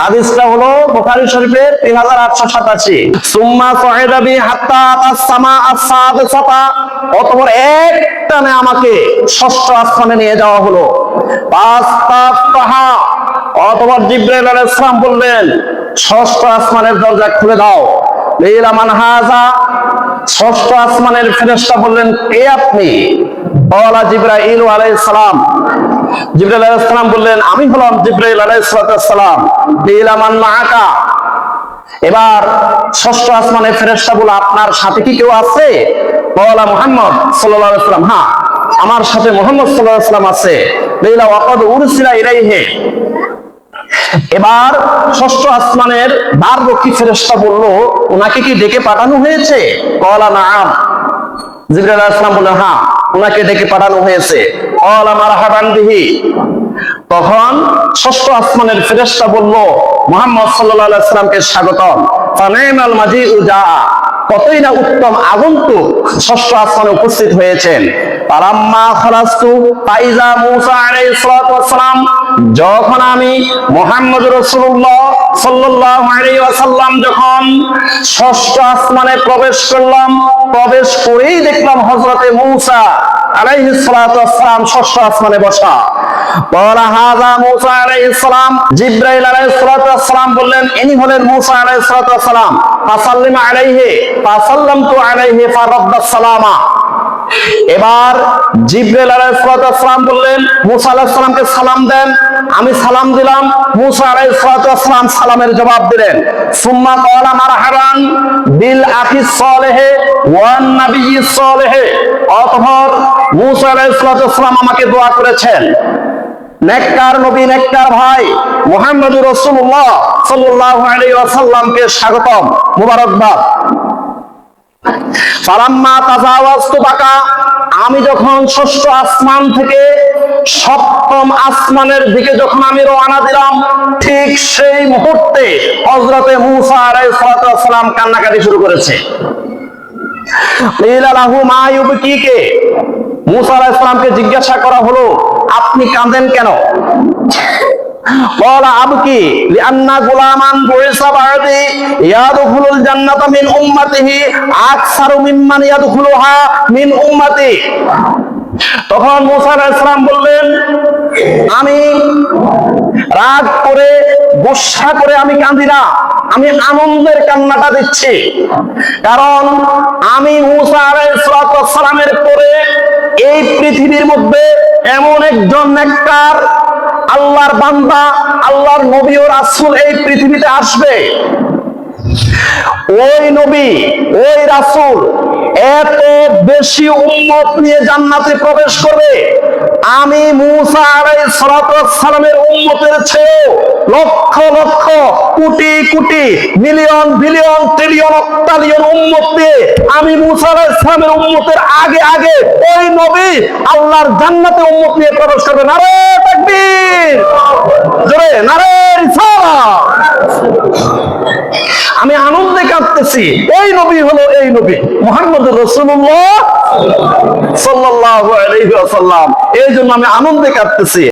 হাদিসটা হলো বুখারী শরীফের 3887। সুম্মা সাইদা বি হাত্তা আস-সামা আস-সাদিসাতা, অতঃপর এক টানে আমাকে ষষ্ঠ আসমানে নিয়ে যাওয়া হলো। ফাস্তাফতাহা, অতঃপর জিবরাইল আলাইহিস সালাম বললেন, ষষ্ঠ আসমানের দরজা খুলে দাও। লিলা মান হাযা, ষষ্ঠ আসমানের ফেরেশতা বললেন, কে আপনি? ওয়ালা জিবরাইল আলাইহিস সালাম, জিবরাইল আলাইহিস সালাম বললেন, আমি হলাম জিবরাইল আলাইহিস সালাম। লিলা মান মাআকা, এবার ষষ্ঠ আসমানের ফেরেশতা বলল, আপনার সাথে কি কেউ আছে? ওয়ালা মুহাম্মদ সাল্লাল্লাহু আলাইহি ওয়াসাল্লাম, হ্যাঁ আমার সাথে মুহাম্মদ সাল্লাল্লাহু আলাইহি ওয়াসাল্লাম আছে। লিলা ওয়াকাদ উরসিলা ইলাইহি, এবার ষষ্ঠ আসমানের দ্বাররক্ষী ফেরেশতা বলল, ওনাকে কি ডেকে পাঠানো হয়েছে? ক্বালা নাআম, জিবরাইল আলাইহিস সালাম বললেন, হ্যাঁ ওনাকে ডেকে পাঠানো হয়েছে। ক্বালা মারহাবান বিহি, তখন ষষ্ঠ আসমানের ফেরেশতা বলল, মুহাম্মদ সাল্লাল্লাহু আলাইহি ওয়াসাল্লামকে স্বাগতম। ফানাইমাল মাজিউ জাআ, কতই না উত্তম আগন্তুক ষষ্ঠ আসমানে উপস্থিত হয়েছেন। পারাম্মা খালাসতু ফাইজা মূসা আলাইহিস সালাতু ওয়াস সালাম, যখন আমি মুহাম্মদ রাসূলুল্লাহ সাল্লাল্লাহু আলাইহি ওয়াসাল্লাম যখন ষষ্ঠ আসমানে প্রবেশ করলাম, প্রবেশ করেই দেখলাম হযরতে মূসা আলাইহিস সালাতু ওয়াস সালাম ষষ্ঠ আসমানে বসা। ওয়ালা হাযা মূসা আলাইহিস সালাম, জিবরাইল আলাইহিস সালাতু ওয়াস সালাম বললেন, ইনি হলেন মূসা আলাইহিস সালাতু ওয়াস সালাম। ফাসাল্লিমা আলাইহি ফাসাল্লামতু আলাইহি ফারাদ্দাস সালামা, এবার জিবরাইল আলাইহিস সালাতু ওয়াস সালাম বললেন, মূসা আলাইহিস সালামকে সালাম দেন। আমি সালাম দিলাম, মূসা আলাইহিস সালাতু ওয়াস সালাম সালামের জবাব দিলেন। সুম্মা ক্বালা মারহাবান বিল আখিস সালেহ ওয়ান নাবিয়্যিস সালেহ, অতঃপর মূসা আলাইহিস সালাতু ওয়াস সালাম আমাকে দোয়া করেছেন, নেককার নবী নেককার ভাই মুহাম্মদুর রাসূলুল্লাহ সাল্লাল্লাহু আলাইহি ওয়াসাল্লামকে স্বাগতম, মুবারকবাদ। ফালাম্মা তাজাওয়াজতু বাকা, আমি যখন ষষ্ঠ আসমান থেকে সপ্তম আসমানের দিকে যখন আমি রওনা দিলাম, ঠিক সেই মুহূর্তে হযরতে মূসা আলাইহিস সালাতু ওয়াস সালাম কান্নাকাটি শুরু করেছে। কিলা লাহু মা ইউবকিকে, মূসা আলাইহিস সালামকে জিজ্ঞাসা করা হলো, আপনি কাঁদেন কেন? ক্বালা আবকি লিআন্না গুলামান বুইসা বা'দি ইয়াদখুলুল জান্নাতা মিন উম্মাতিহি আকসারু মিম্মান ইয়াদখুলুহা মিন উম্মতি, তখন মূসা আলাইহিস সালাম বললেন, আমি রাগ করে গোসা করে আমি কাঁদি না, আমি আনন্দের কান্নাটা দিচ্ছি। কারণ আমি মূসা আলাইহিস সালামের পরে এই পৃথিবীর মধ্যে এমন একজন নেককার আল্লাহর বান্দা, আল্লাহর নবী ও রাসূল এই পৃথিবীতে আসবে। ওই নবী ওই রাসূল এত বেশি উম্মত নিয়ে জান্নাতে প্রবেশ করবে, আমি মূসা আলাইহিস সালামের উম্মতের চেয়ে lakh lakh crore crore million billion trillion অক্টালিয়ন উম্মত নিয়ে আমি মূসা আলাইহিস সালামের উম্মতের আগে আগে ওই নবী আল্লাহর জান্নাতে উম্মত নিয়ে প্রবেশ করবে। নারে তাকবীর, জোরে নারে রিসালাত। আমি আনন্দে কাঁদতেছি, এই নবী হলো এই নবী মুহাম্মদুর রাসূলুল্লাহ সাল্লাল্লাহু আলাইহি ওয়াসাল্লাম, এই জন্য আমি আনন্দে কাঁদতেছি।